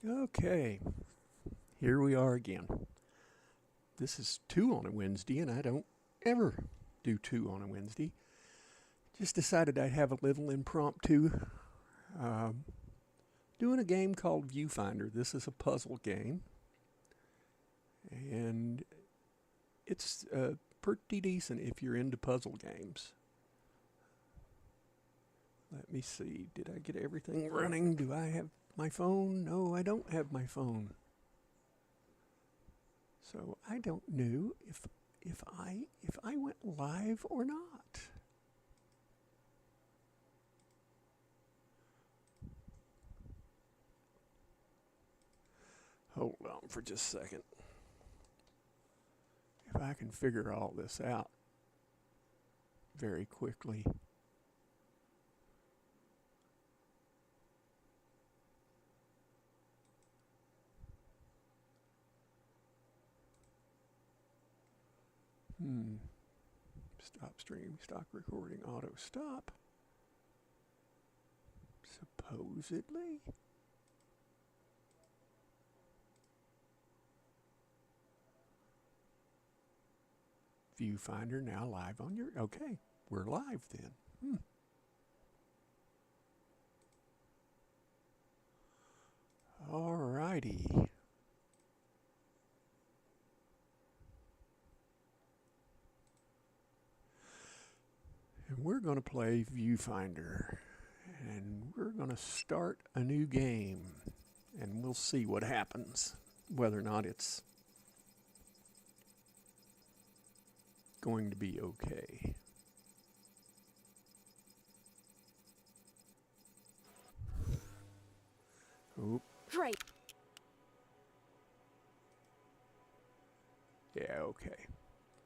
Okay, here we are again. This is 2 on a Wednesday, and I don't ever do 2 on a Wednesday. Just decided I'd have a little impromptu. Um, Doing a game called Viewfinder. This is a puzzle game, and it's pretty decent if you're into puzzle games. Let me see. Did I get everything running? Do I have my phone? No, I don't have my phone. So I don't know if I went live or not. Hold on for just a second. If I can figure all this out very quickly. Stop stream, stop recording, auto stop. Supposedly. Viewfinder now live on your. Okay, we're live then. Alrighty. And we're going to play Viewfinder. And we're going to start a new game. And we'll see what happens. Whether or not it's going to be okay. Oop. Right. Yeah, okay.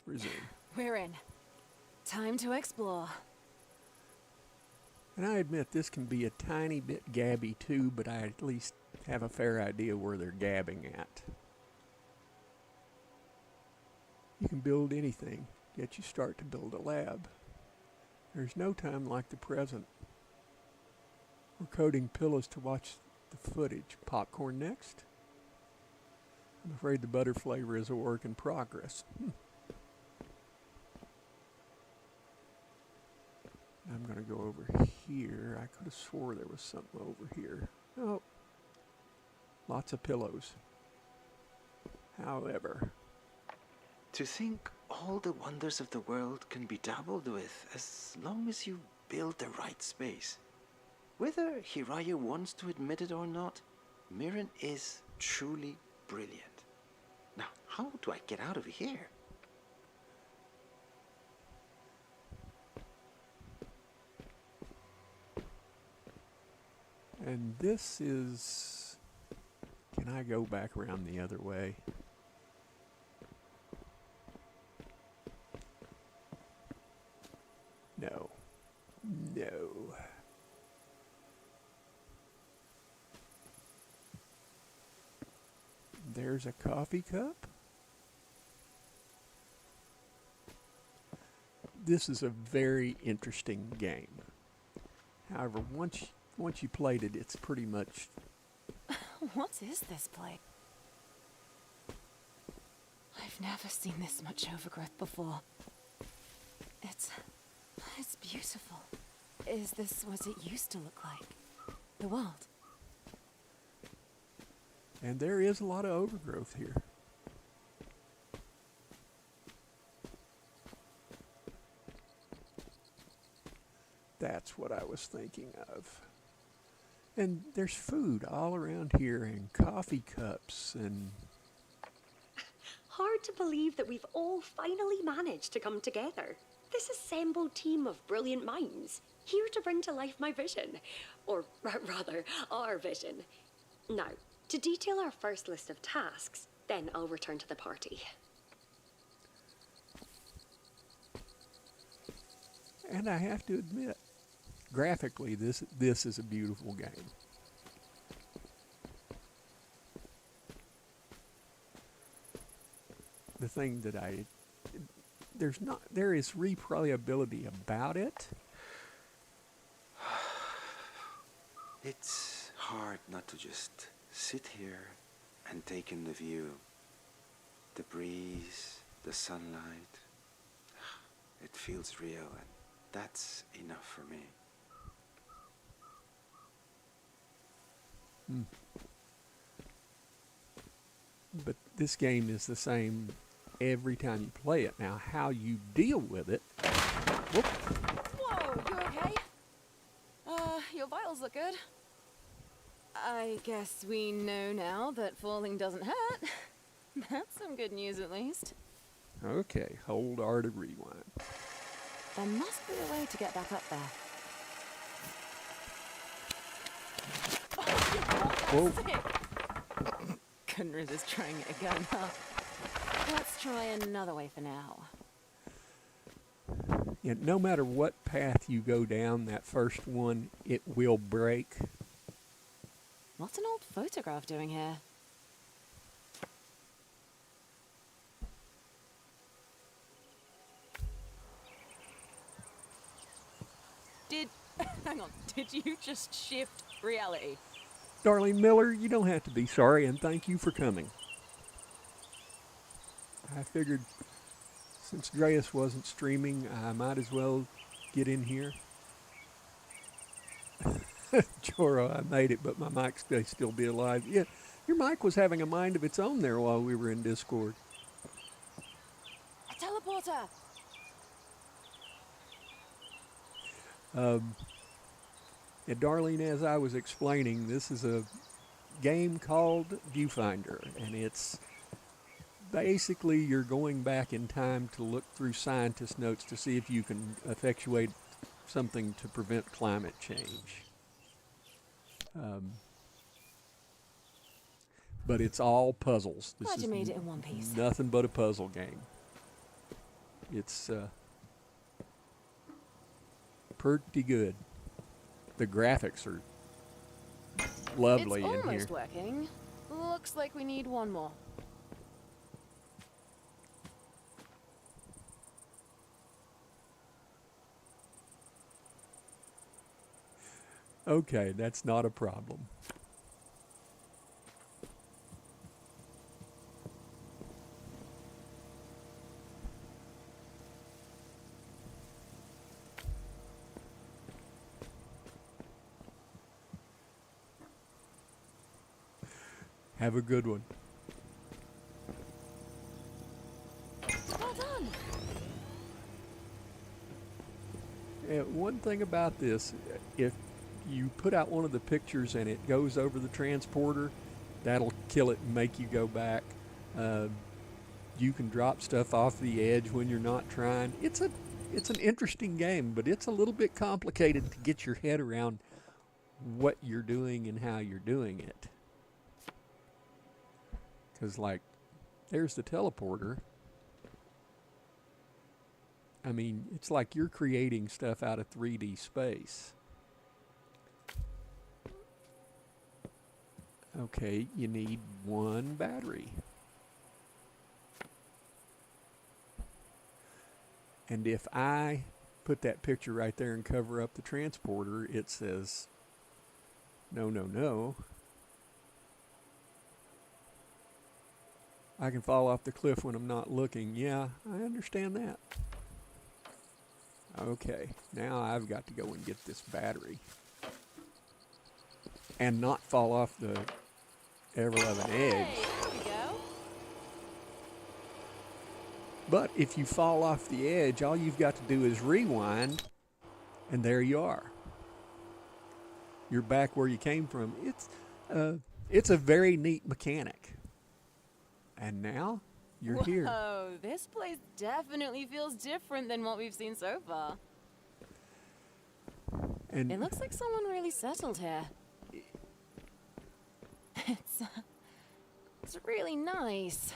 Resume. We're in. Time to explore. And I admit this can be a tiny bit gabby too, but I at least have a fair idea where they're gabbing at. You can build anything, yet you start to build a lab. There's no time like the present. We're coding pillows to watch the footage. Popcorn next? I'm afraid the butter flavor is a work in progress. I'm going to go over here. I could have swore there was something over here. Oh, lots of pillows. However, To think all the wonders of the world can be dabbled with as long as you build the right space. Whether Hiraya wants to admit it or not, Mirren is truly brilliant. Now, how do I get out of here? and this is... Can I go back around the other way? No. No. There's a coffee cup. This is a very interesting game. However, once you played it, it's pretty much... What is this place? I've never seen this much overgrowth before. It's beautiful. Is this what it used to look like? The world? And there is a lot of overgrowth here. That's what I was thinking of. And there's food all around here, and coffee cups, and... Hard to believe that we've all finally managed to come together. This assembled team of brilliant minds, here to bring to life my vision. Or rather, our vision. Now, to detail our first list of tasks, then I'll return to the party. And I have to admit, graphically, this is a beautiful game. The thing that there is replayability about it. It's hard not to just sit here and take in the view. The breeze, the sunlight. It feels real, and that's enough for me. But this game is the same every time you play it. Now, how you deal with it... Whoop. Whoa, you okay? Your vitals look good. I guess we know now that falling doesn't hurt. That's some good news, at least. Okay, hold R to rewind. There must be a way to get back up there. Whoa. Sick. Couldn't resist trying it again, huh? Let's try another way for now. Yeah, no matter what path you go down, that first one, it will break. What's an old photograph doing here? Hang on, did you just shift reality? Darlene Miller, you don't have to be sorry, and thank you for coming. I figured since Dreas wasn't streaming, I might as well get in here. Joro, I made it, but my mic may still be alive. Yeah, your mic was having a mind of its own there while we were in Discord. A teleporter! Yeah, Darlene, as I was explaining, this is a game called Viewfinder, and it's basically you're going back in time to look through scientist notes to see if you can effectuate something to prevent climate change. But it's all puzzles. This Glad you is made it in one piece. nothing but a puzzle game. It's pretty good. The graphics are lovely It's in here. almost working. Looks like we need one more. Okay, that's not a problem. Have a good one. Well done! One thing about this, if you put out one of the pictures and it goes over the transporter, that'll kill it and make you go back. You can drop stuff off the edge when you're not trying. It's an interesting game, but it's a little bit complicated to get your head around what you're doing and how you're doing it. Because, like, there's the teleporter. I mean, it's like you're creating stuff out of 3D space. Okay, you need one battery. And if I put that picture right there and cover up the transporter, it says, no, no, no. I can fall off the cliff when I'm not looking. Yeah, I understand that. Okay, now I've got to go and get this battery. And not fall off the ever-loving edge. Hey, there we go. But if you fall off the edge, all you've got to do is rewind, and there you are. You're back where you came from. It's a very neat mechanic. And now you're here. Whoa, this place definitely feels different than what we've seen so far. And It looks like someone really settled here. It's really nice.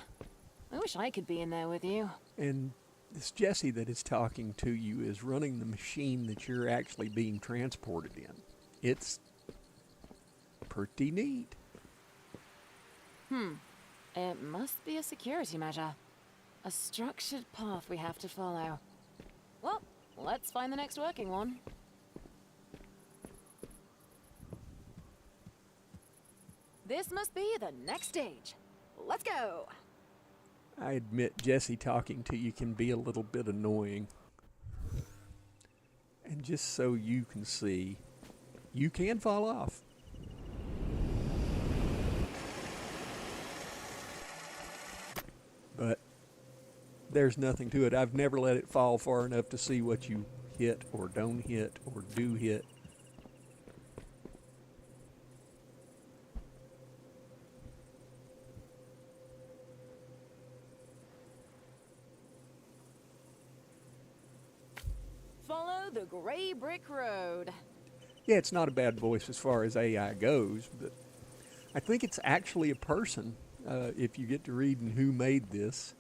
I wish I could be in there with you. And this Jesse that is talking to you is running the machine that you're actually being transported in. It's pretty neat. It must be a security measure. A structured path we have to follow. Well, let's find the next working one. This must be the next stage. Let's go. I admit Jesse talking to you can be a little bit annoying. And just so you can see, you can fall off. But there's nothing to it. I've never let it fall far enough to see what you hit or don't hit or do hit. Follow the gray brick road. Yeah, it's not a bad voice as far as AI goes, but I think it's actually a person, if you get to reading who made this.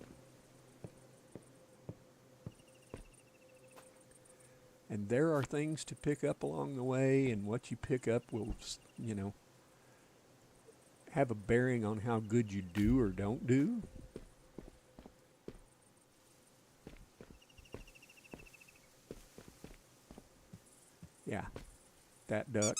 And there are things to pick up along the way, and what you pick up will, you know, have a bearing on how good you do or don't do. Yeah, that duck.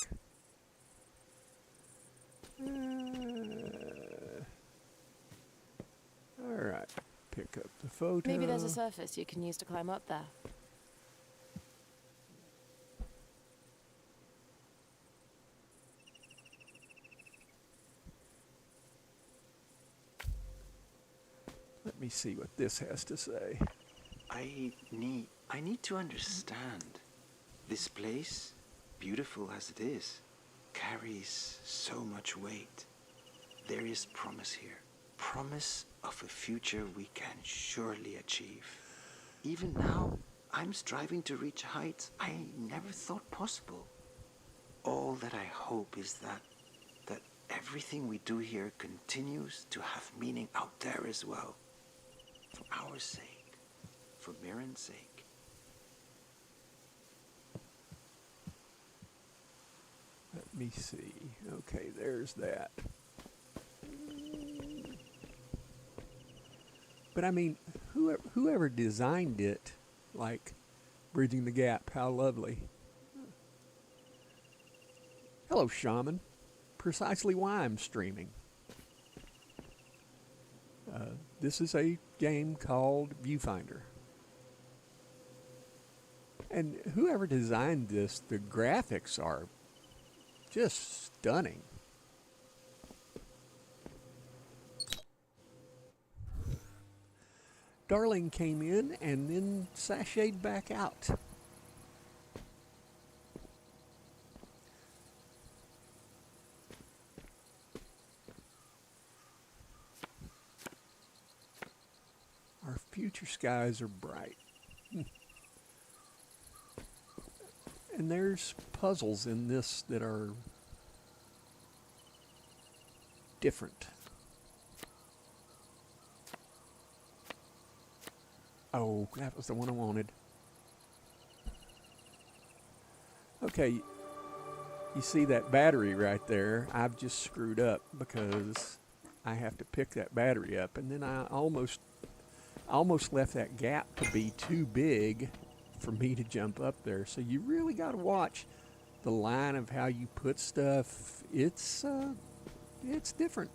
All right, pick up the photo. Maybe there's a surface you can use to climb up there. Let me see what this has to say. I need to understand. This place, beautiful as it is, carries so much weight. There is promise here. Promise of a future we can surely achieve. Even now, I'm striving to reach heights I never thought possible. All that I hope is that everything we do here continues to have meaning out there as well. For our sake, for Mirren's sake. Let me see. Okay, there's that. But I mean, whoever designed it, like bridging the gap, how lovely. Hello, Shaman. Precisely why I'm streaming. This is a game called Viewfinder. And whoever designed this, the graphics are just stunning. Darling came in and then sashayed back out. Our future skies are bright. And there's puzzles in this that are different. Oh, that was the one I wanted. Okay, you see that battery right there? I've just screwed up because I have to pick that battery up, and then I almost left that gap to be too big for me to jump up there. So you really got to watch the line of how you put stuff. It's different.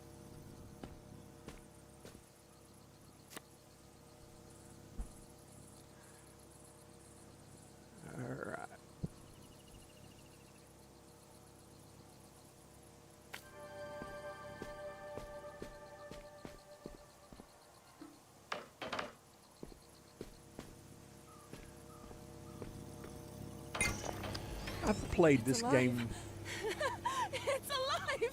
All right. I've played this game. It's alive!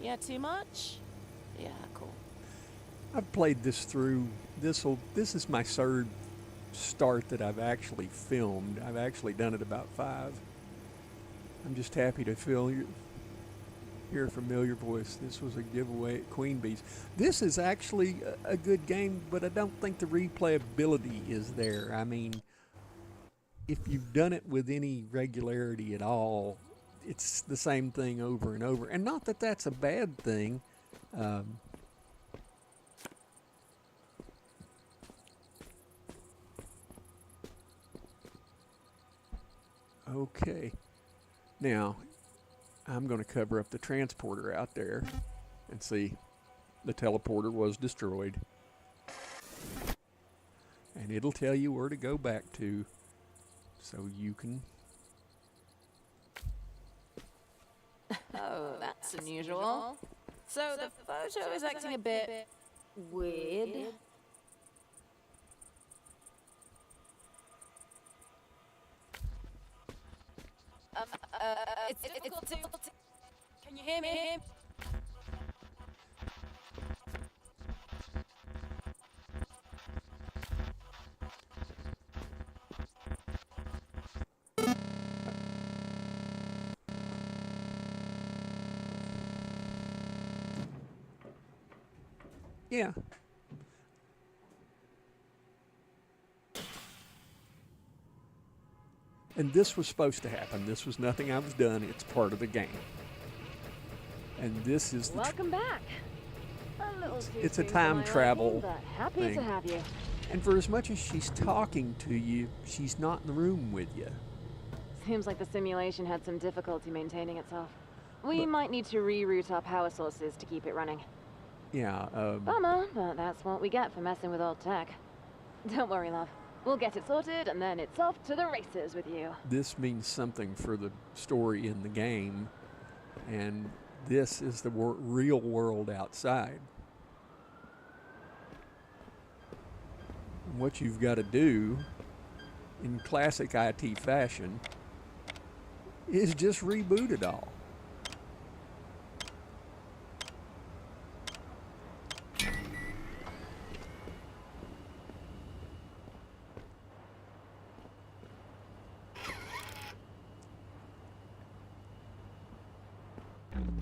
Yeah, too much? Yeah, cool. I've played this through. This is my third start that I've actually filmed. I've actually done it about 5. I'm just happy to hear a familiar voice. This was a giveaway at Queen Bee's. This is actually a good game, but I don't think the replayability is there. I mean, if you've done it with any regularity at all, it's the same thing over and over. And not that that's a bad thing. Okay. Now, I'm going to cover up the transporter out there and see the teleporter was destroyed. And it'll tell you where to go back to so you can... Oh, that's unusual. So the photo is acting a bit weird. It's difficult to... Can you hear me? Yeah. And this was supposed to happen. This was nothing I was done. It's part of the game. And this is the... Welcome back. A little too It's a soon for time my travel liking, but happy thing. to have you. And for as much as she's talking to you, she's not in the room with you. Seems like the simulation had some difficulty maintaining itself. We But- might need to reroute our power sources to keep it running. Yeah, Bummer, but that's what we get for messing with old tech. Don't worry, love. We'll get it sorted, and then it's off to the races with you. this means something for the story in the game. And this is the real world outside. What you've got to do, in classic IT fashion, is just reboot it all.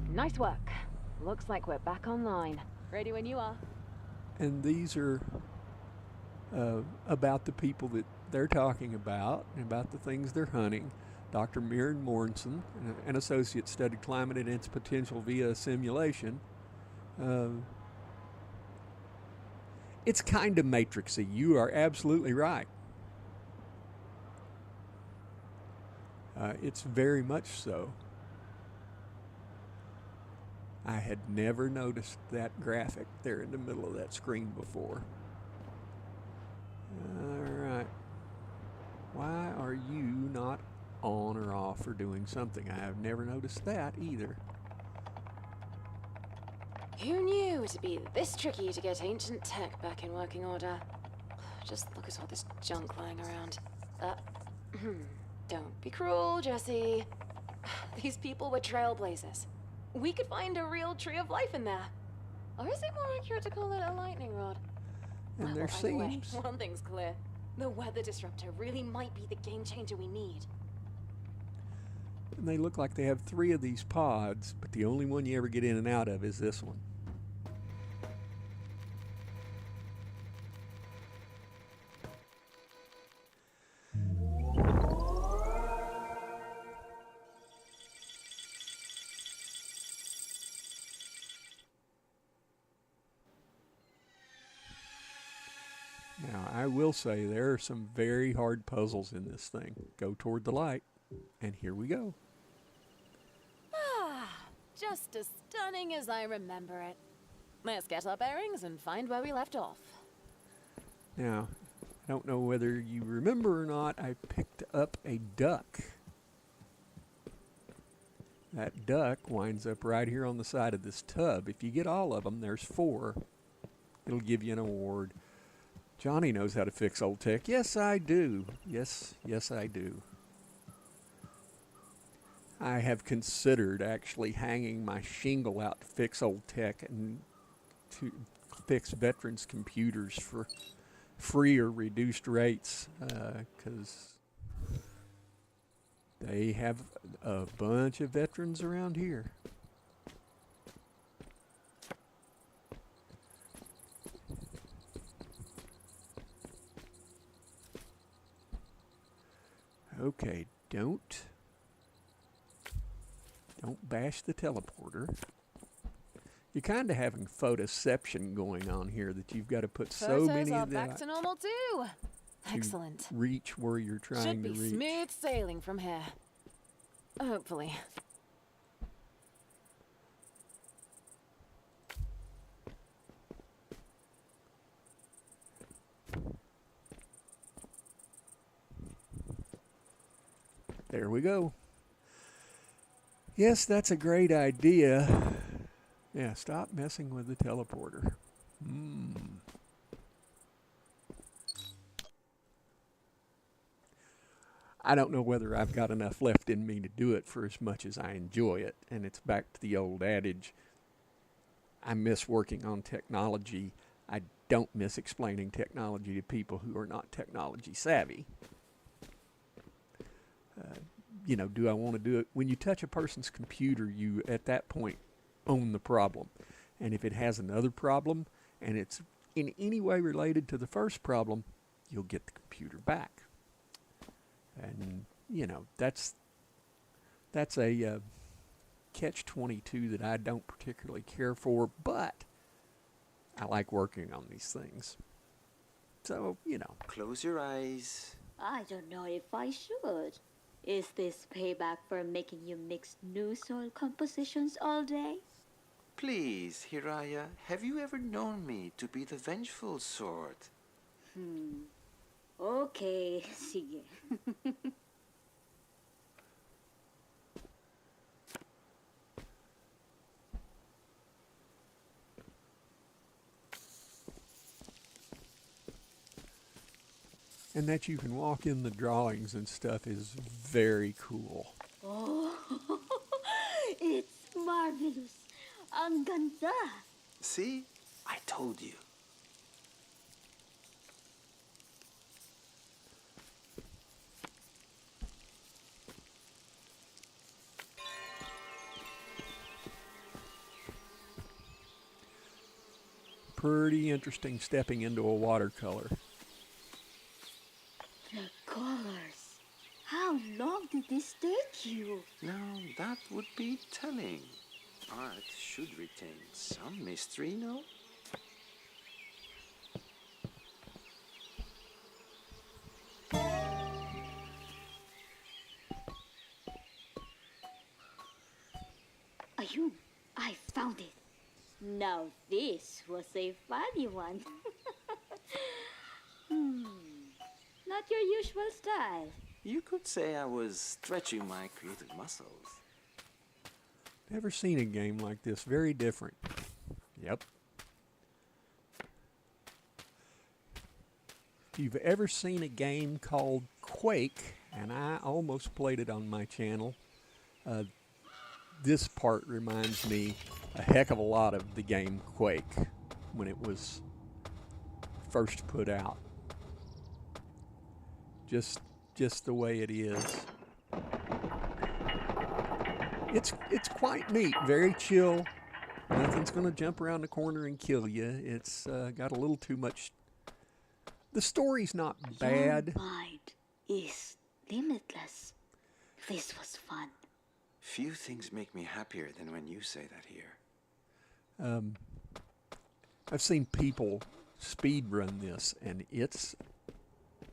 Nice work. Looks like we're back online. Ready when you are. And these are about the people that they're talking about and about the things they're hunting. Dr. Mirren Morrison, an associate, studied climate and its potential via simulation. It's kind of matrixy. You are absolutely right. It's very much so. I had never noticed that graphic there in the middle of that screen before. Alright. Why are you not on or off or doing something? I have never noticed that either. Who knew it'd be this tricky to get ancient tech back in working order? Just look at all this junk lying around. Don't be cruel, Jesse. These people were trailblazers. We could find a real tree of life in there. Or is it more accurate to call it a lightning rod? And there Well, either way, seems... one thing's clear. The weather disruptor really might be the game changer we need. And they look like they have 3 of these pods, but the only one you ever get in and out of is this one. Now, I will say there are some very hard puzzles in this thing. Go toward the light, and here we go. Just as stunning as I remember it. Let's get our bearings and find where we left off. Now, I don't know whether you remember or not, I picked up a duck. That duck winds up right here on the side of this tub. If you get all of them, there's 4. It'll give you an award. Johnny knows how to fix old tech. Yes, I do. Yes, I do. I have considered actually hanging my shingle out to fix old tech and to fix veterans' computers for free or reduced rates, because they have a bunch of veterans around here. Okay, don't bash the teleporter. You're kind of having photoception going on here that you've got to put so Photos many are of back that to normal too. to Excellent. reach where you're trying Should to be reach. smooth sailing from here. Hopefully. There we go. Yes, that's a great idea. Yeah, stop messing with the teleporter. I don't know whether I've got enough left in me to do it for as much as I enjoy it. And it's back to the old adage, I miss working on technology. I don't miss explaining technology to people who are not technology savvy. Do I want to do it? When you touch a person's computer, you, at that point, own the problem. And if it has another problem, and it's in any way related to the first problem, you'll get the computer back. And, that's a catch-22 that I don't particularly care for, but I like working on these things. So, Close your eyes. I don't know if I should. Is this payback for making you mix new soil compositions all day? Please, Hiraya, have you ever known me to be the vengeful sort? Okay, sige. and that you can walk in the drawings and stuff is very cool. Oh, it's marvelous. Ang ganda. See? I told you. Pretty interesting stepping into a watercolor. The colors. How long did this take you? Now, that would be telling. Art should retain some mystery, no? Ayun, I found it. Now this was a funny one. Not your usual style. You could say I was stretching my creative muscles. Never seen a game like this. Very different. Yep. If you've ever seen a game called Quake, and I almost played it on my channel, this part reminds me a heck of a lot of the game Quake when it was first put out. Just the way it is. It's quite neat, very chill. Nothing's going to jump around the corner and kill you. It's got a little too much. The story's not bad. Your mind is limitless. This was fun. Few things make me happier than when you say that here. I've seen people speed run this, and it's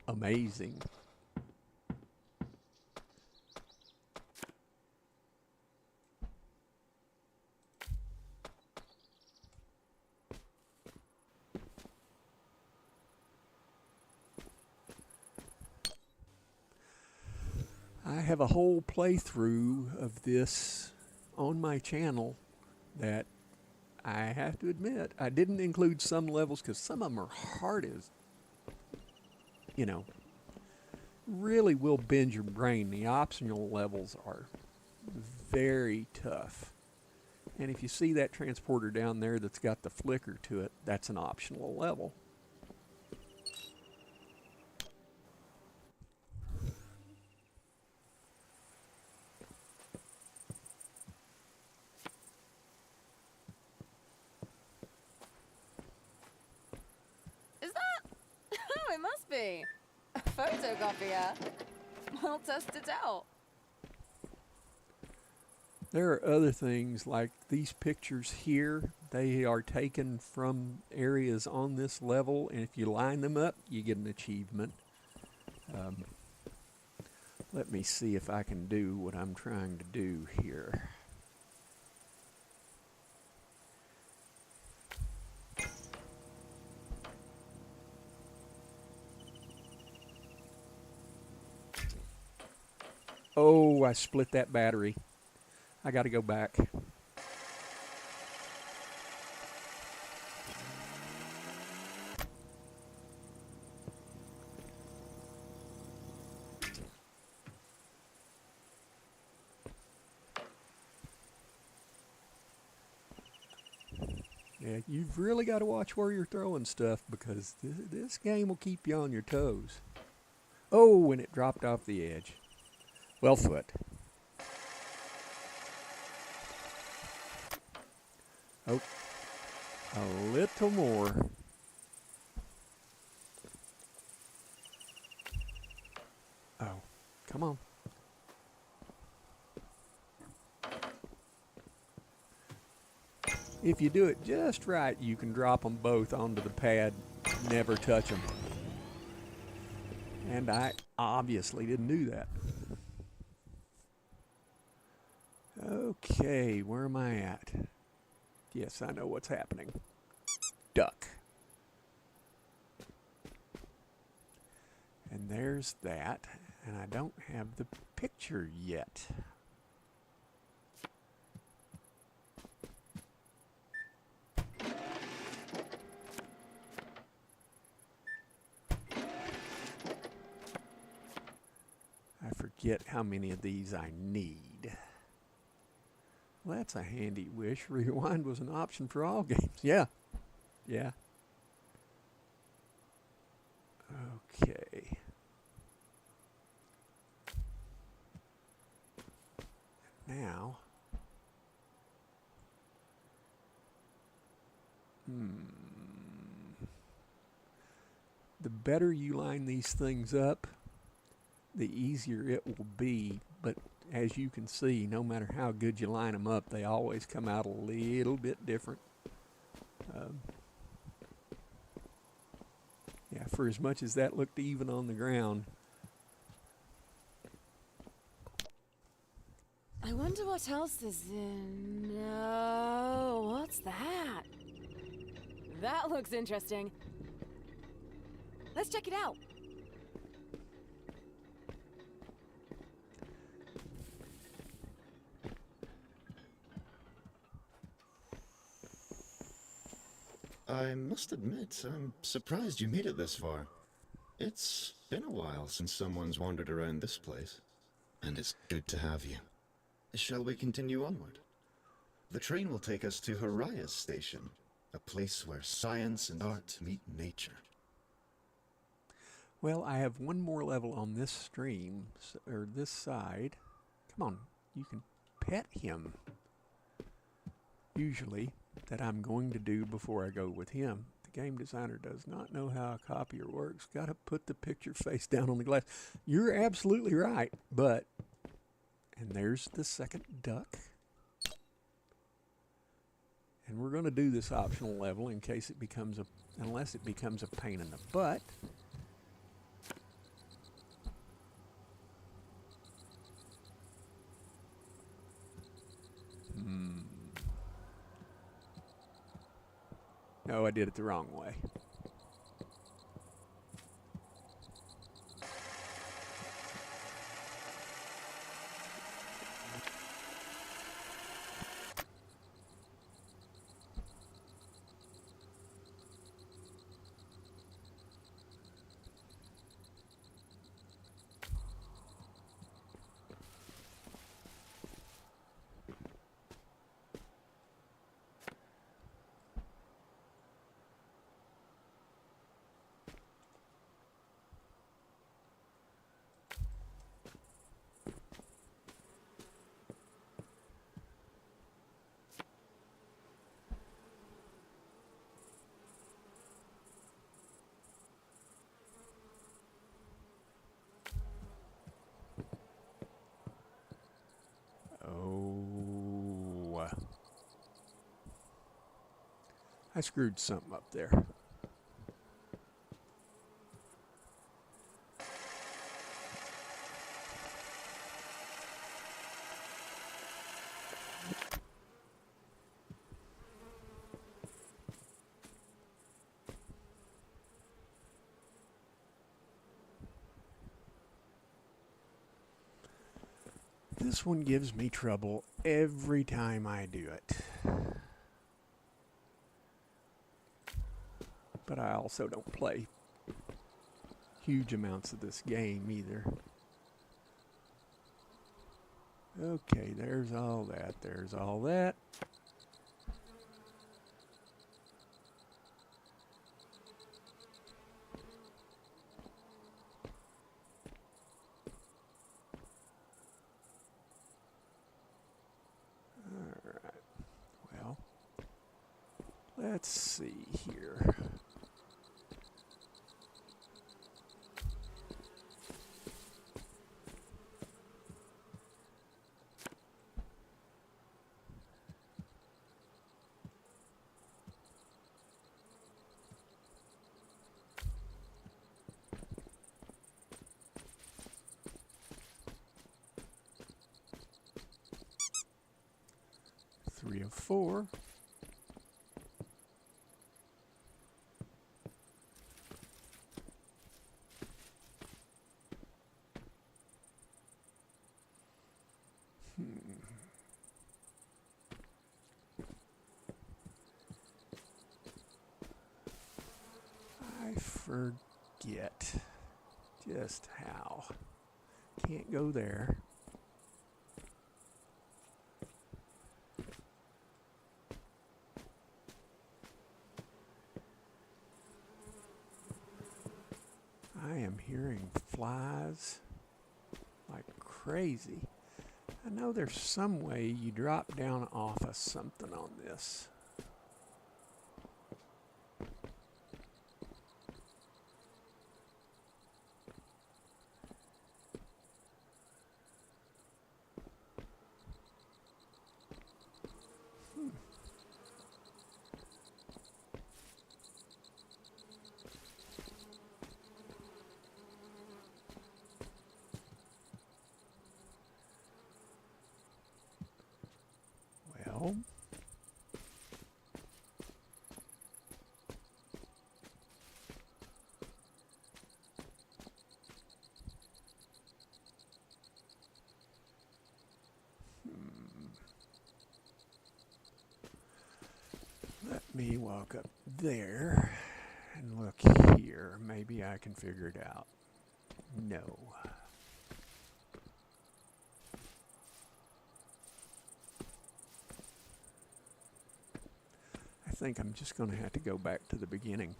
amazing. I have a whole playthrough of this on my channel that I have to admit I didn't include some levels because some of them are hard as, really will bend your brain. The optional levels are very tough. And if you see that transporter down there that's got the flicker to it, that's an optional level. It must be. A photocopier. I'll test it out. There are other things like these pictures here. They are taken from areas on this level, and if you line them up, you get an achievement. Let me see if I can do what I'm trying to do here. Oh, I split that battery. I got to go back. Yeah, you've really got to watch where you're throwing stuff because this game will keep you on your toes. Oh, and it dropped off the edge. Well, foot. Oh, a little more. Oh, come on. If you do it just right, you can drop them both onto the pad, never touch them. And I obviously didn't do that. Okay, where am I at? Yes, I know what's happening. Duck. And there's that, and I don't have the picture yet. I forget how many of these I need. Well, that's a handy wish. Rewind was an option for all games. Yeah. Yeah. Okay. Now. The better you line these things up, the easier it will be. But as you can see, no matter how good you line them up, they always come out a little bit different. Yeah, for as much as that looked even on the ground. I wonder what else is in... No, what's that? That looks interesting. Let's check it out. I must admit, I'm surprised you made it this far. It's been a while since someone's wandered around this place, and it's good to have you. Shall we continue onward? The train will take us to Haraya's station, a place where science and art meet nature. Well, I have one more level on this stream, or this side. Come on, you can pet him. Usually, that I'm going to do before I go with him. The game designer does not know how a copier works. Got to put the picture face down on the glass. You're absolutely right, but... And there's the second duck. And we're going to do this optional level in case it becomes a... Unless it becomes a pain in the butt. No, I did it the wrong way. Oh. I screwed something up there. This one gives me trouble every time I do it. But I also don't play huge amounts of this game either. Okay, there's all that. There's all that. Let's see here. Three of four. I forget just how. Can't go there. I am hearing flies like crazy. I know there's some way you drop down off of something on this. Well, let me walk up there and look here. Maybe I can figure it out. No. I think I'm just going to have to go back to the beginning.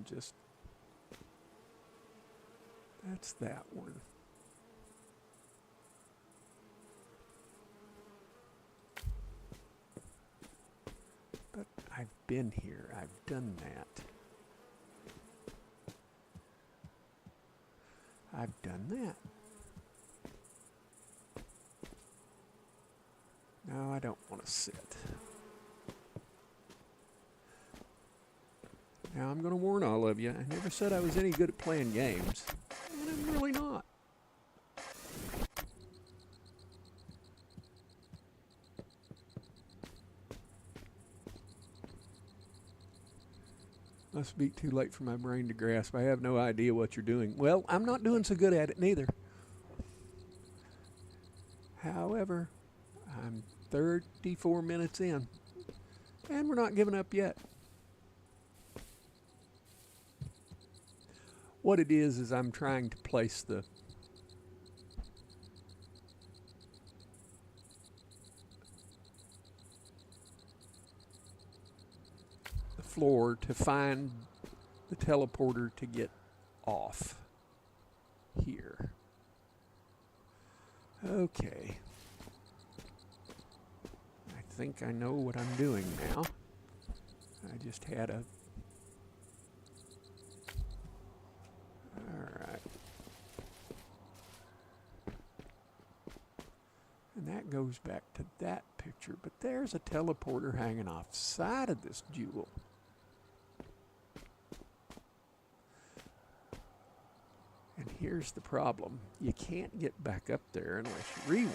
Just that's that one. But I've been here. I've done that. I've done that. No, I don't want to sit. Now, I'm going to warn all of you, I never said I was any good at playing games, and I'm really not. Must be too late for my brain to grasp. I have no idea what you're doing. Well, I'm not doing so good at it neither. However, I'm 34 minutes in, and we're not giving up yet. What it is I'm trying to place the floor to find the teleporter to get off here. Okay. I think I know what I'm doing now. I just had a... Alright. that goes back to that picture, but there's a teleporter hanging off side of this jewel. And here's the problem. You can't get back up there unless you rewind.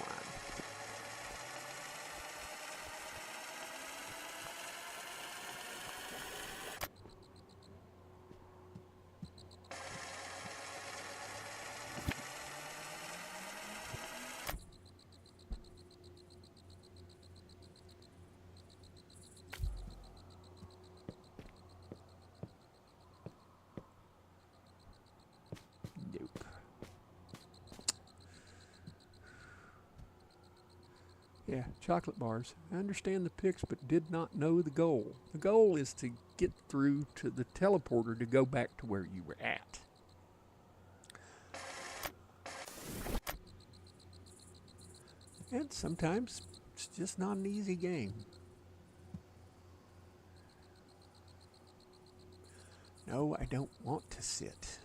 Nope. Yeah, chocolate bars. I understand the picks, but did not know the goal. The goal is to get through to the teleporter to go back to where you were at. And sometimes it's just not an easy game. No, I don't want to sit.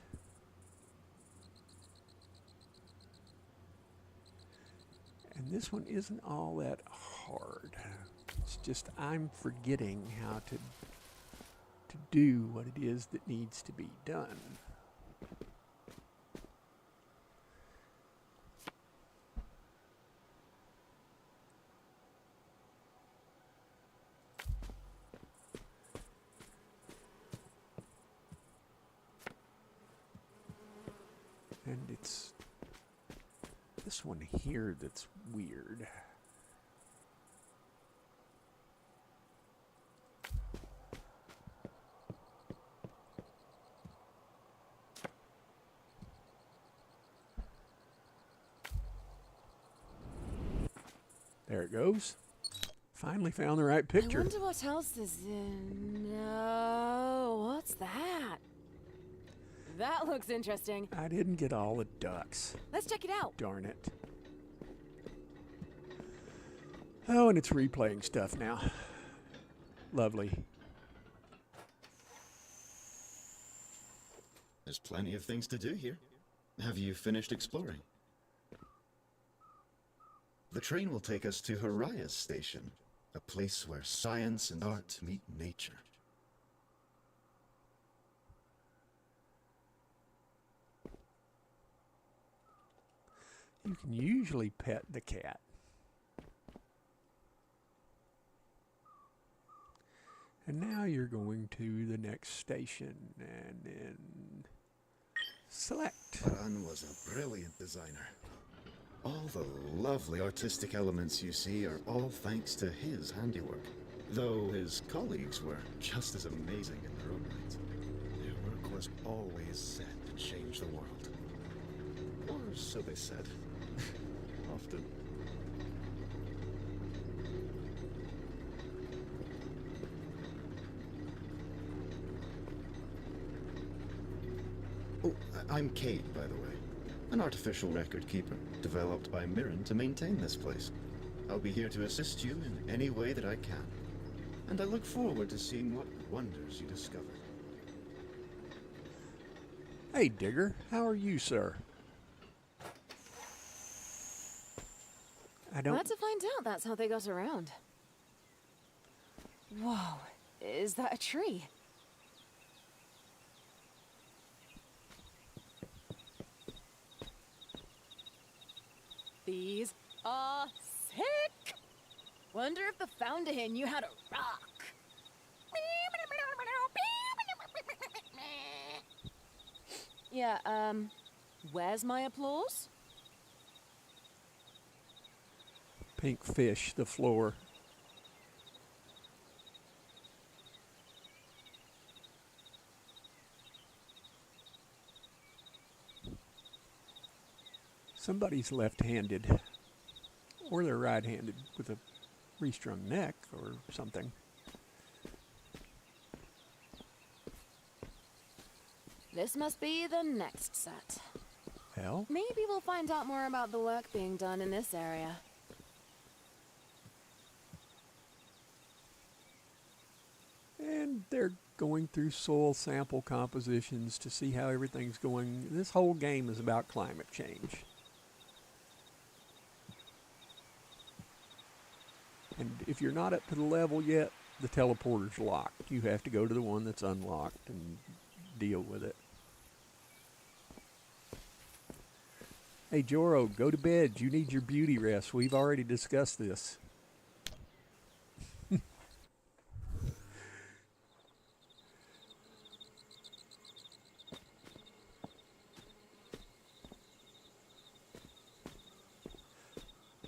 And this one isn't all that hard. It's just I'm forgetting how to do what it is that needs to be done. And it's this one here that's weird. There it goes. Finally found the right picture. I wonder what else is in. No, what's that? That looks interesting. I didn't get all the ducks. Let's check it out. Darn it. Oh, and it's replaying stuff now. Lovely. There's plenty of things to do here. Have you finished exploring? The train will take us to Haraya's station, a place where science and art meet nature. You can usually pet the cat. And now you're going to the next station and then select. Paran was a brilliant designer. All the lovely artistic elements you see are all thanks to his handiwork, though his colleagues were just as amazing in their own right. Their work was always set to change the world. Or so they said. Often. Oh, I'm Kate, by the way. An artificial record keeper, developed by Mirren to maintain this place. I'll be here to assist you in any way that I can. And I look forward to seeing what wonders you discover. Hey, Digger, how are you, sir? I don't... Glad to find out that's how they got around. Whoa, is that a tree? These are sick! Wonder if the founder here knew how to rock. Yeah, where's my applause? Pink fish, the floor. Somebody's left-handed, or they're right-handed with a restrung neck or something. This must be the next set. Well, Maybe we'll find out more about the work being done in this area. and they're going through soil sample compositions to see how everything's going. This whole game is about climate change. And if you're not up to the level yet, the teleporter's locked. You have to go to the one that's unlocked and deal with it. Hey, Joro, go to bed. You need your beauty rest. We've already discussed this.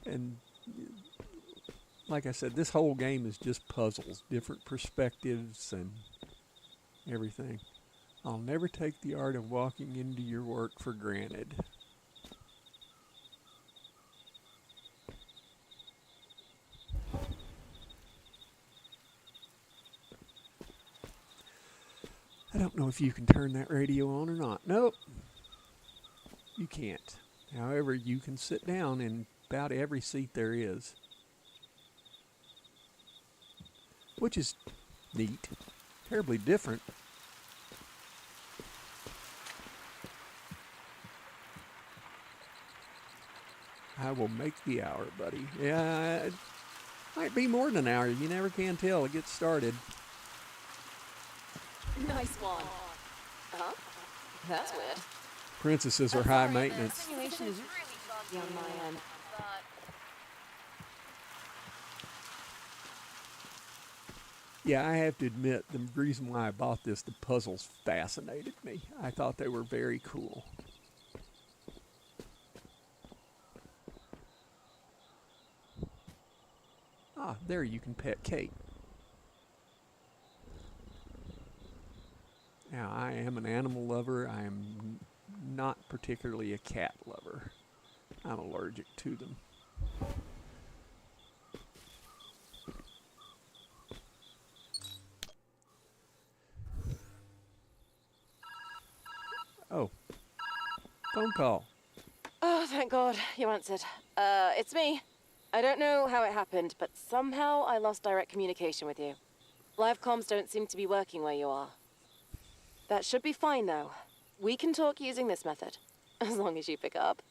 And like I said, this whole game is just puzzles, different perspectives and everything. I'll never take the art of walking into your work for granted. I don't know if you can turn that radio on or not. Nope, you can't. However, you can sit down in about every seat there is, which is neat, terribly different. I will make the hour, buddy. Yeah, it might be more than an hour. You never can tell. It gets started. Nice one. Huh? That's weird. Princesses are high maintenance. The simulation is really foggy on my end, but... Yeah, I have to admit, the reason why I bought this, the puzzles fascinated me. I thought they were very cool. Ah, there you can pet Kate. Now, I am an animal lover. I am not particularly a cat lover. I'm allergic to them. Oh, phone call. Oh, thank God, you answered. It's me. I don't know how it happened, but somehow I lost direct communication with you. Live comms don't seem to be working where you are. That should be fine, though. We can talk using this method, as long as you pick up.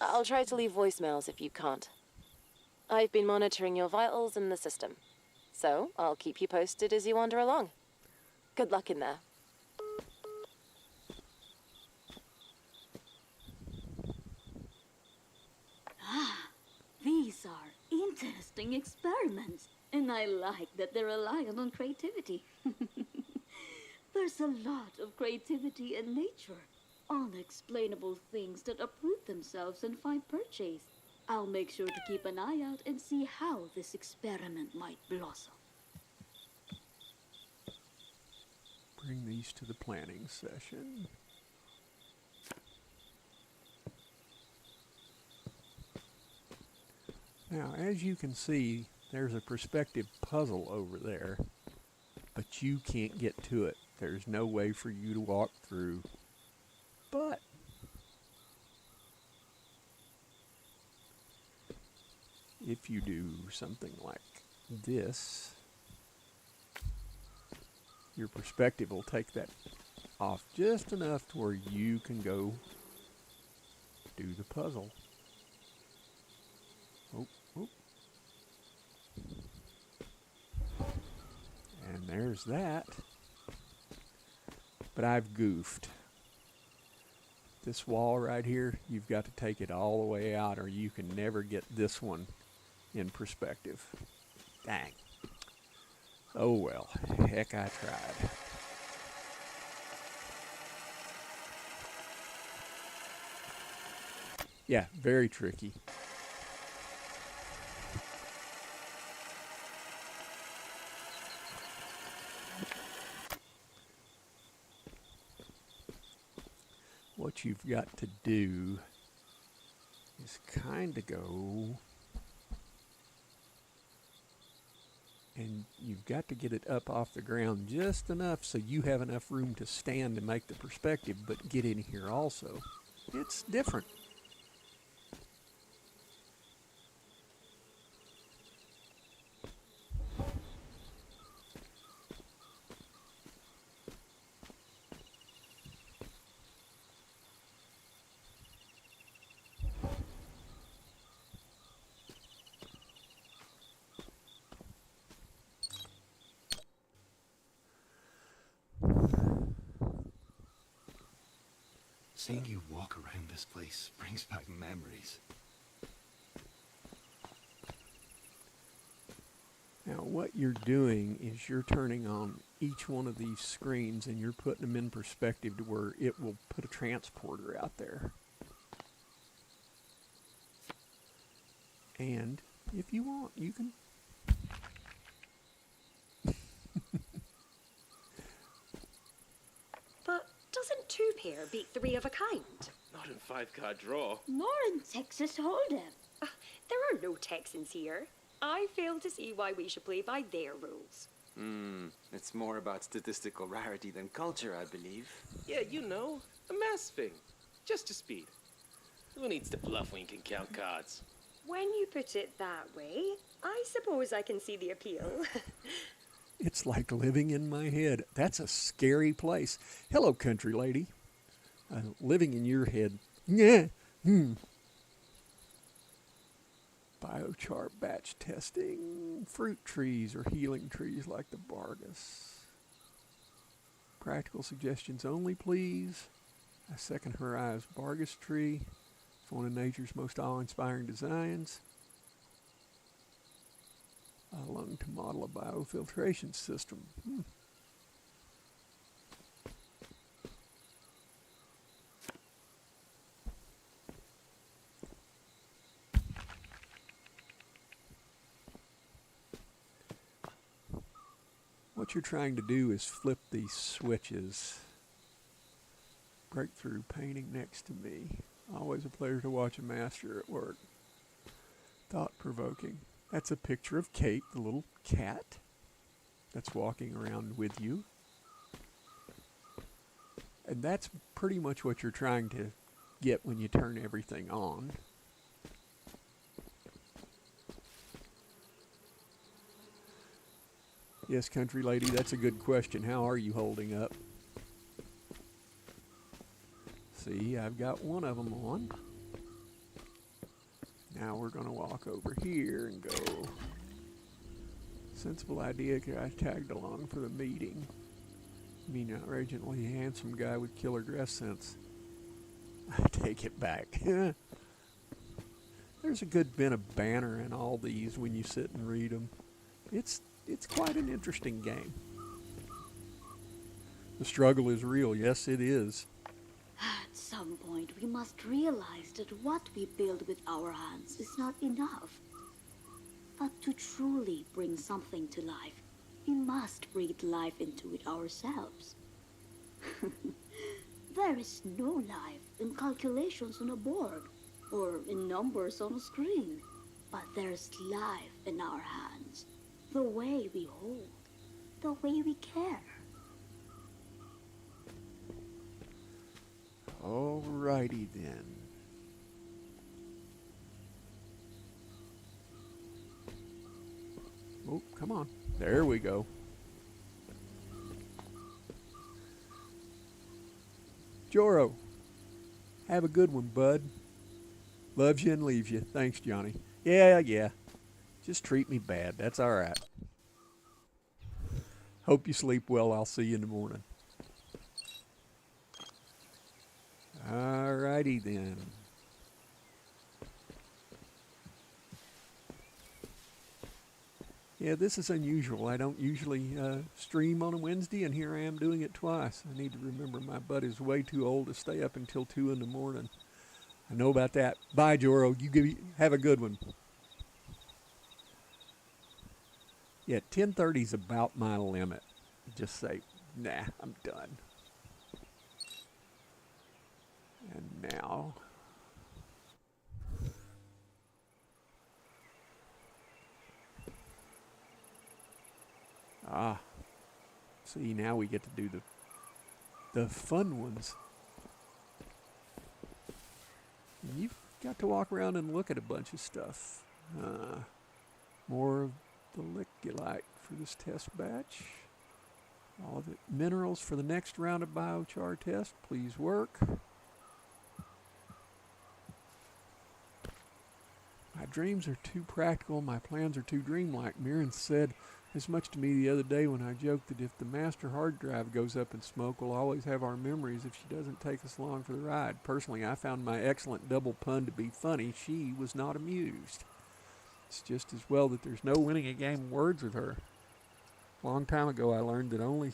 I'll try to leave voicemails if you can't. I've been monitoring your vitals in the system, so I'll keep you posted as you wander along. Good luck in there. These are interesting experiments, and I like that they're reliant on creativity. There's a lot of creativity in nature. Unexplainable things that uproot themselves and find purchase. I'll make sure to keep an eye out and see how this experiment might blossom. Bring these to the planning session. Now, as you can see, there's a perspective puzzle over there, but you can't get to it. There's no way for you to walk through. But if you do something like this, your perspective will take that off just enough to where you can go do the puzzle. Oh, oh. And there's that. But I've goofed. This wall right here, you've got to take it all the way out or you can never get this one in perspective. Dang. Oh well, heck, I tried. Yeah, very tricky. What you've got to do is kind of go, and you've got to get it up off the ground just enough so you have enough room to stand and make the perspective, but get in here also. It's different. Seeing you walk around this place brings back memories. Now what you're doing is you're turning on each one of these screens and you're putting them in perspective to where it will put a transporter out there. And if you want, you can... But doesn't two pair beat three of a kind? Not in five-card draw. Nor in Texas Hold'em. There are no Texans here. I fail to see why we should play by their rules. It's more about statistical rarity than culture, I believe. Yeah, you know, a mass thing. Just to speed. Who needs to bluff when you can count cards? When you put it that way, I suppose I can see the appeal. It's like living in my head. That's a scary place. Hello, country lady. Living in your head. Yeah. Biochar batch testing. Fruit trees or healing trees like the Bargus. Practical suggestions only, please. I second her eyes. Bargus tree. It's one of nature's most awe-inspiring designs. A lung to model a biofiltration system. What you're trying to do is flip these switches. Breakthrough painting next to me. Always a pleasure to watch a master at work. Thought-provoking. That's a picture of Kate, the little cat that's walking around with you. And that's pretty much what you're trying to get when you turn everything on. Yes, country lady, that's a good question. How are you holding up? See, I've got one of them on. Now we're going to walk over here and go. Sensible idea, I tagged along for the meeting. You mean an outrageously handsome guy with killer dress sense. I take it back. There's a good bit of banner in all these when you sit and read them. It's quite an interesting game. The struggle is real. Yes, it is. At some point, we must realize that what we build with our hands is not enough. But to truly bring something to life, we must breathe life into it ourselves. There is no life in calculations on a board or in numbers on a screen. But there's life in our hands. The way we hold, the way we care. Alrighty then. Oh, come on. There we go. Joro, have a good one, bud. Loves you and leaves you. Thanks, Johnny. Yeah. Just treat me bad. That's all right. Hope you sleep well. I'll see you in the morning. Alrighty then. Yeah, this is unusual. I don't usually stream on a Wednesday, and here I am doing it twice. I need to remember my buddy's way too old to stay up until 2 in the morning. I know about that. Bye, Joro. Have a good one. Yeah, 10:30 is about my limit. Just say, nah, I'm done. And now... see, now we get to do the fun ones. And you've got to walk around and look at a bunch of stuff. More of the liculite for this test batch. All the minerals for the next round of biochar test. Please work. My dreams are too practical. My plans are too dreamlike. Mirren said as much to me the other day when I joked that if the master hard drive goes up in smoke, we'll always have our memories if she doesn't take us along for the ride. Personally, I found my excellent double pun to be funny. She was not amused. It's just as well that there's no winning a game of words with her. A long time ago, I learned that only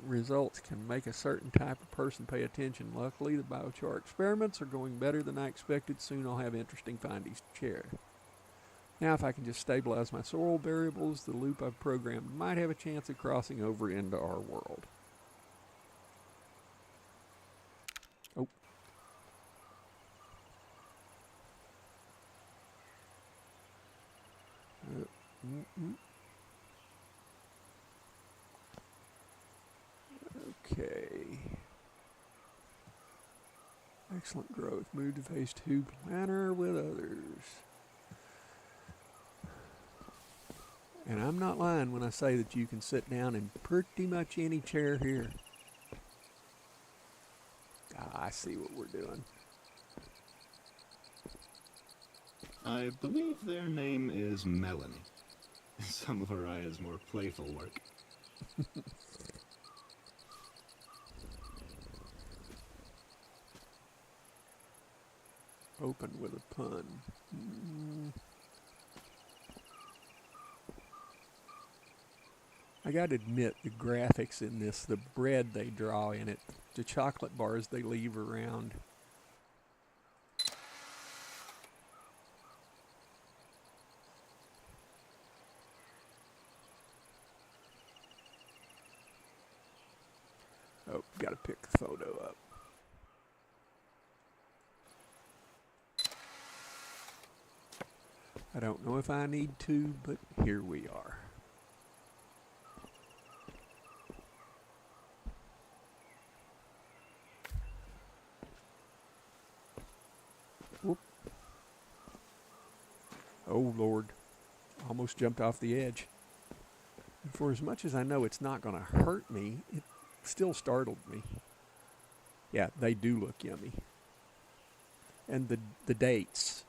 results can make a certain type of person pay attention. Luckily, the biochar experiments are going better than I expected. Soon I'll have interesting findings to share. Now, if I can just stabilize my soil variables, the loop I've programmed might have a chance of crossing over into our world. Oh. Okay. Excellent growth. Move to phase 2 planner with others. And I'm not lying when I say that you can sit down in pretty much any chair here. Ah, I see what we're doing. I believe their name is Melanie. Some of Araya's more playful work. Open with a pun. I gotta admit, the graphics in this, the bread they draw in it, the chocolate bars they leave around. Oh, gotta pick the photo up. I don't know if I need to, but here we are. Whoop. Oh, Lord. Almost jumped off the edge. And for as much as I know it's not going to hurt me, it still startled me. Yeah, they do look yummy. And the dates.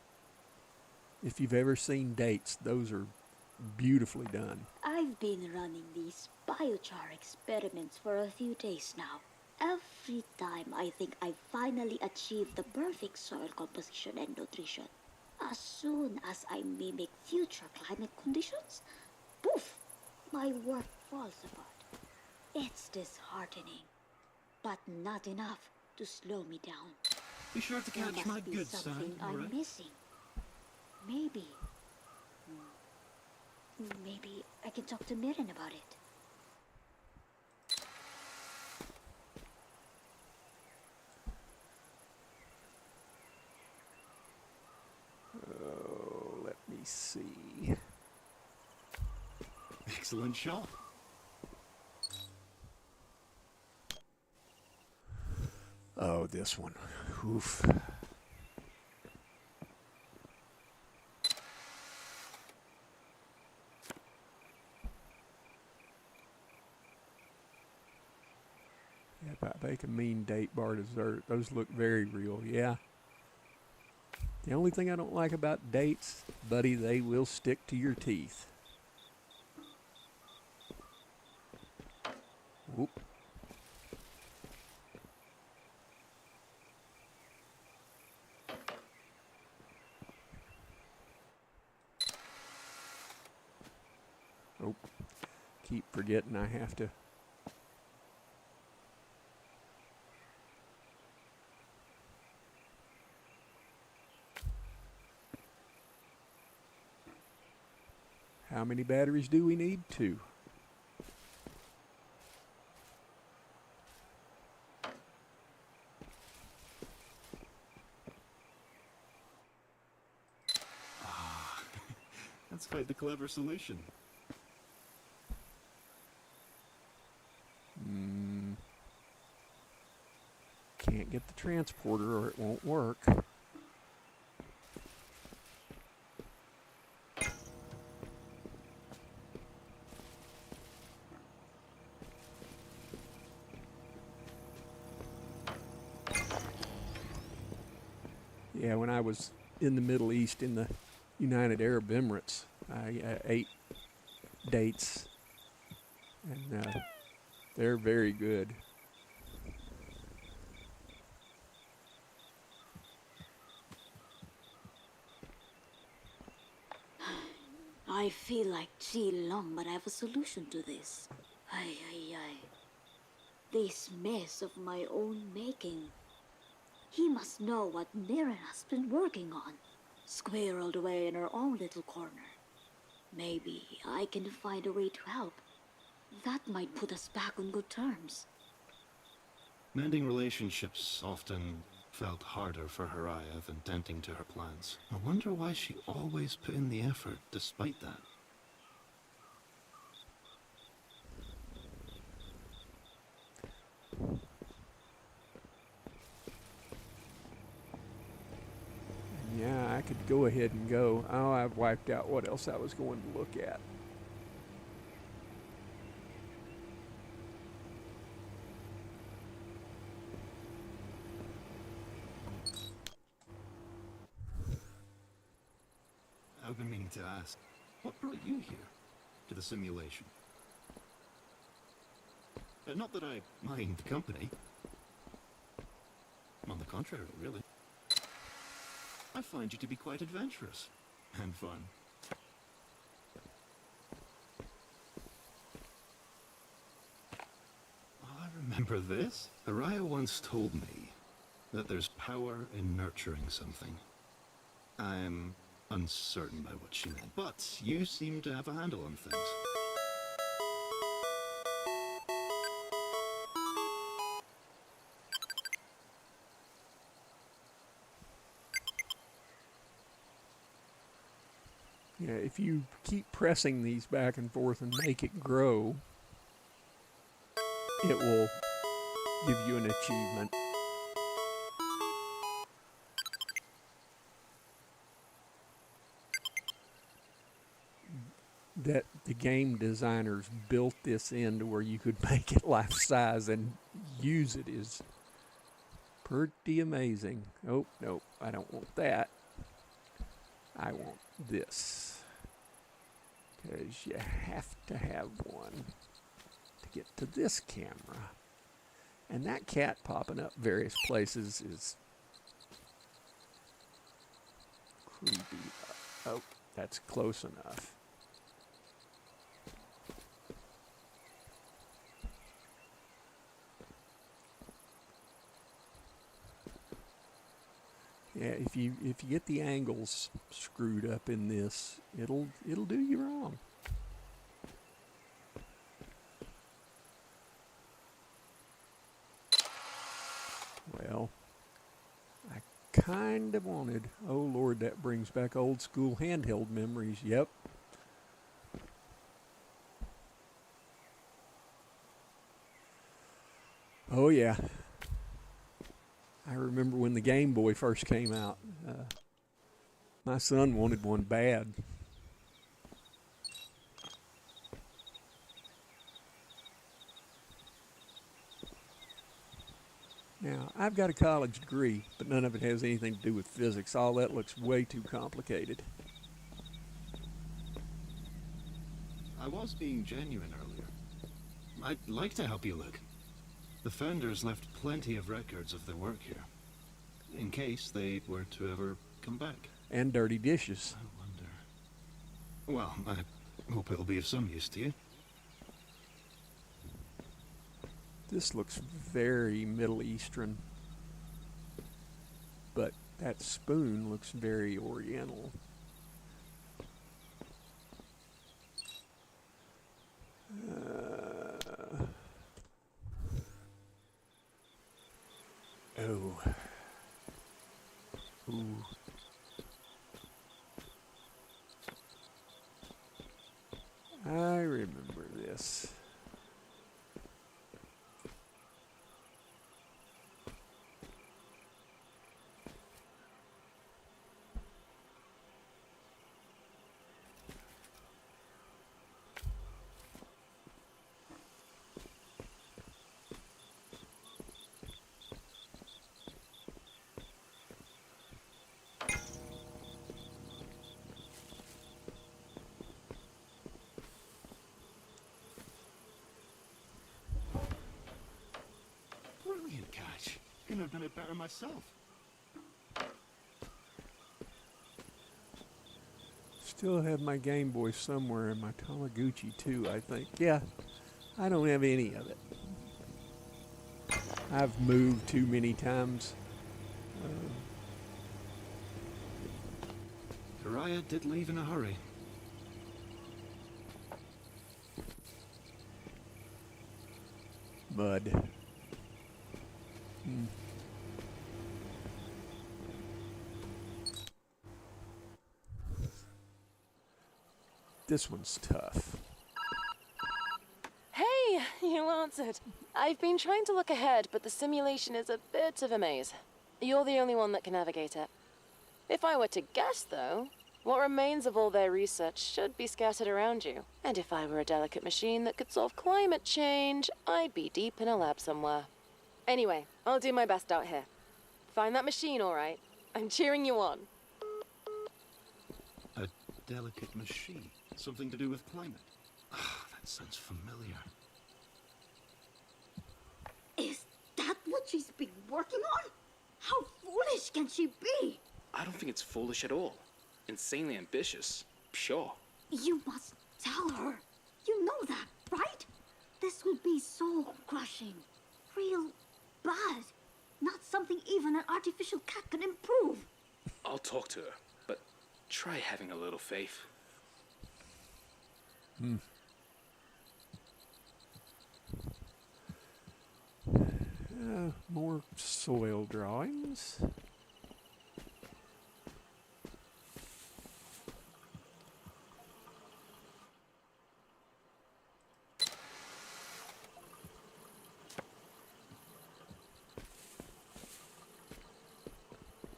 If you've ever seen dates, those are beautifully done. I've been running these biochar experiments for a few days now. Every time I think I've finally achieved the perfect soil composition and nutrition. As soon as I mimic future climate conditions, poof, my work falls apart. It's disheartening, but not enough to slow me down. Be sure to There catch must my be good something son, alright? I'm missing. Maybe I can talk to Mirren about it. Oh, let me see. Excellent shot. Oh, this one. Oof. Yeah, about bake a mean date bar dessert. Those look very real, yeah. The only thing I don't like about dates, buddy, they will stick to your teeth. Whoop. Oh, keep forgetting I have to. How many batteries do we need? 2. That's quite the clever solution. Can't get the transporter or it won't work. Yeah, when I was in the Middle East in the United Arab Emirates, I ate updates, and they're very good. I feel like Chi Long, but I have a solution to this. Ay, ay, ay. This mess of my own making. He must know what Mirren has been working on, squirreled away in her own little corner. Maybe I can find a way to help. That might put us back on good terms. Mending relationships often felt harder for Haraya than tending to her plants. I wonder why she always put in the effort despite that. Yeah, I could go ahead and go. Oh, I've wiped out what else I was going to look at. I've been meaning to ask, what brought you here to the simulation? Not that I mind the company. On the contrary, really. I find you to be quite adventurous and fun. I remember this. Araya once told me that there's power in nurturing something. I'm uncertain by what she meant, but you seem to have a handle on things. Yeah, if you keep pressing these back and forth and make it grow, it will give you an achievement. That the game designers built this in to where you could make it life size and use it is pretty amazing. Oh, no, I don't want that. I want this. Because you have to have one to get to this camera. And that cat popping up various places is creepy. Oh, that's close enough. Yeah, if you get the angles screwed up in this, it'll do you wrong. Well, I kind of wanted. Oh Lord, that brings back old school handheld memories. Yep. Oh yeah. I remember when the Game Boy first came out. My son wanted one bad. Now, I've got a college degree, but none of it has anything to do with physics. All that looks way too complicated. I was being genuine earlier. I'd like to help you look. The founders left plenty of records of their work here, in case they were to ever come back. And dirty dishes. I wonder. Well, I hope it'll be of some use to you. This looks very Middle Eastern, but that spoon looks very Oriental. Oh. Ooh. I remember this. Couldn't have done it better myself. Still have my Game Boy somewhere and my Tamagotchi too, I think. Yeah, I don't have any of it. I've moved too many times. Uriah did leave in a hurry. Mud. This one's tough. Hey, you answered. I've been trying to look ahead, but the simulation is a bit of a maze. You're the only one that can navigate it. If I were to guess, though, what remains of all their research should be scattered around you. And if I were a delicate machine that could solve climate change, I'd be deep in a lab somewhere. Anyway, I'll do my best out here. Find that machine, all right? I'm cheering you on. A delicate machine? Something to do with climate? Ah, that sounds familiar. Is that what she's been working on? How foolish can she be? I don't think it's foolish at all. Insanely ambitious. Sure. You must tell her. You know that, right? This would be soul crushing. Real bad. Not something even an artificial cat can improve. I'll talk to her, but try having a little faith. More soil drawings.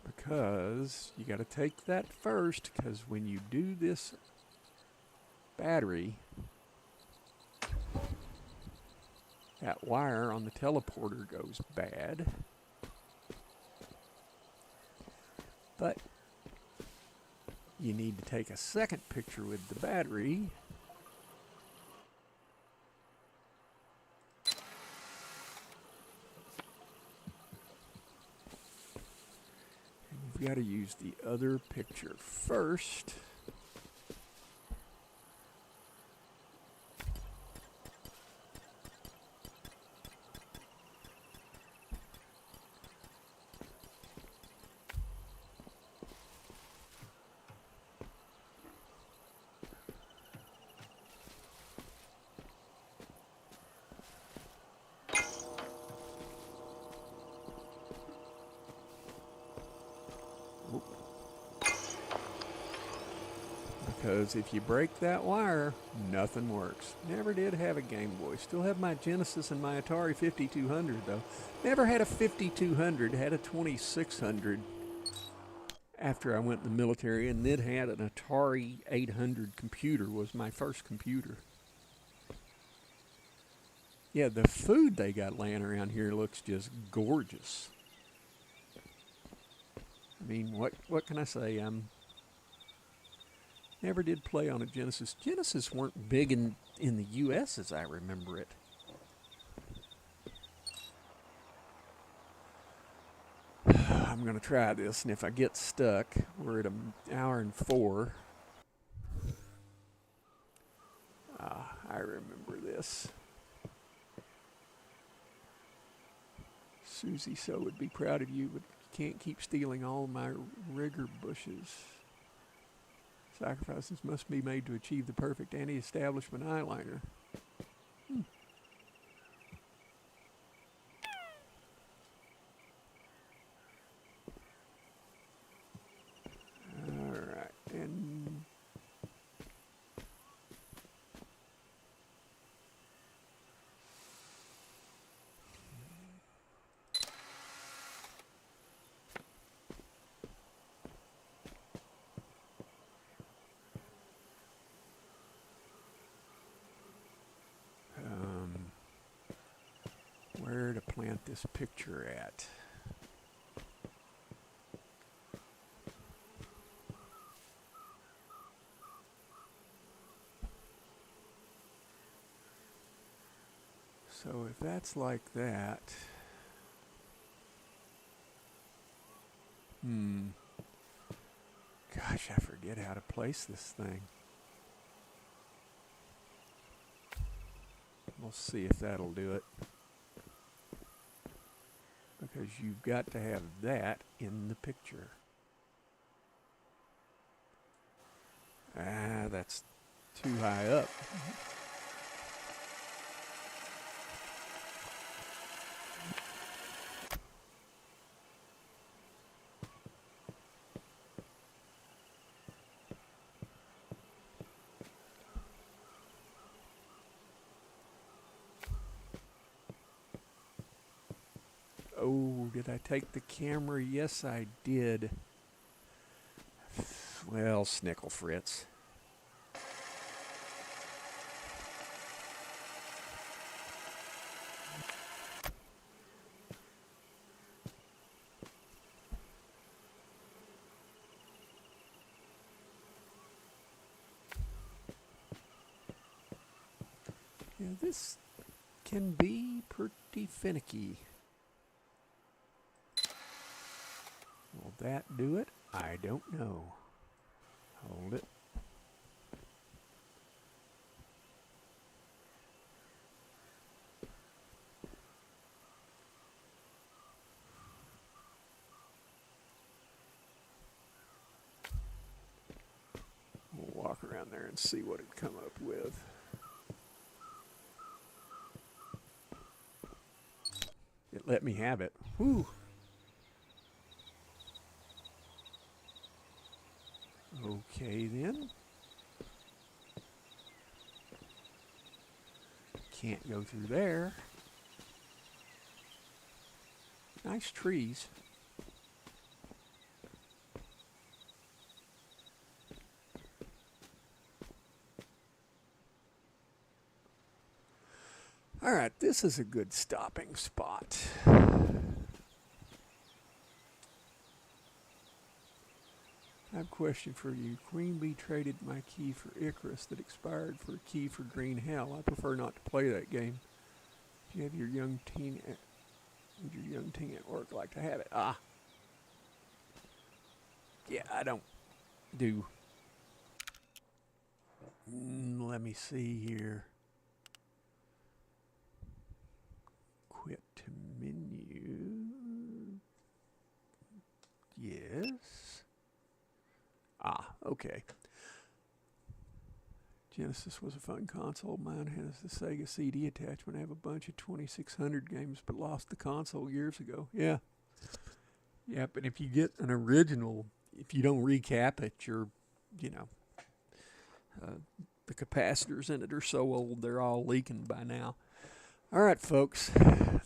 Because you got to take that first, because when you do this battery, that wire on the teleporter goes bad. But you need to take a second picture with the battery. And you've got to use the other picture first. Because if you break that wire, nothing works. Never did have a Game Boy. Still have my Genesis and my Atari 5200 though. Never had a 5200, had a 2600 after I went in the military, and then had an Atari 800 computer, was my first computer. Yeah, the food they got laying around here looks just gorgeous. I mean, what can I say? Never did play on a Genesis. Genesis weren't big in the U.S. as I remember it. I'm going to try this, and if I get stuck, we're at an hour and 4. I remember this. Susie So would be proud of you, but you can't keep stealing all my rigger bushes. Sacrifices must be made to achieve the perfect anti-establishment eyeliner. All right, and where to plant this picture at? So if that's like that, Gosh, I forget how to place this thing. We'll see if that'll do it. Because you've got to have that in the picture. Ah, that's too high up. Oh, did I take the camera? Yes, I did. Well, snickle Fritz. Yeah, this can be pretty finicky. Will that do it? I don't know. Hold it. We'll walk around there and see what it come up with. It let me have it. Whew. Okay then. Can't go through there. Nice trees. All right, this is a good stopping spot. I have a question for you. Queen Bee traded my key for Icarus that expired for a key for Green Hell. I prefer not to play that game. Do you have your young teen would your young teen at work like to have it? Ah. Yeah, I don't do. Let me see here. Quit menu. Yes. Ah, okay. Genesis was a fun console. Mine has the Sega CD attachment. I have a bunch of 2600 games, but lost the console years ago. Yeah. Yeah, but if you get an original, if you don't recap it, you're, you know, the capacitors in it are so old, they're all leaking by now. All right, folks,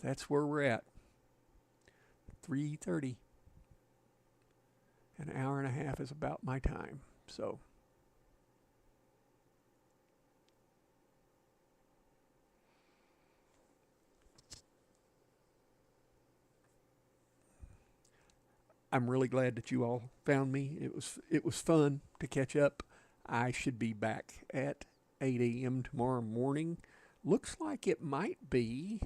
that's where we're at. 3:30. An hour and a half is about my time, so. I'm really glad that you all found me. It was fun to catch up. I should be back at 8 a.m. tomorrow morning. Looks like it might be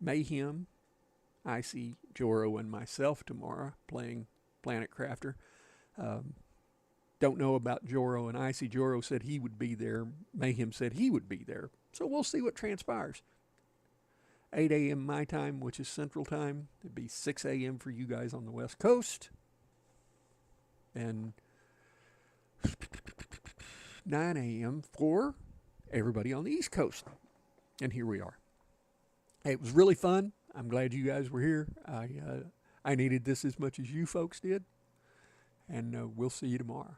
Mayhem, Icy, Joro, and myself tomorrow playing Planet Crafter. Don't know about Joro and Icy. Joro said he would be there. Mayhem said he would be there. So we'll see what transpires. 8 a.m. my time, which is Central Time. It'd be 6 a.m. for you guys on the West Coast. And 9 a.m. for everybody on the East Coast. And here we are. Hey, it was really fun. I'm glad you guys were here. I needed this as much as you folks did. And we'll see you tomorrow.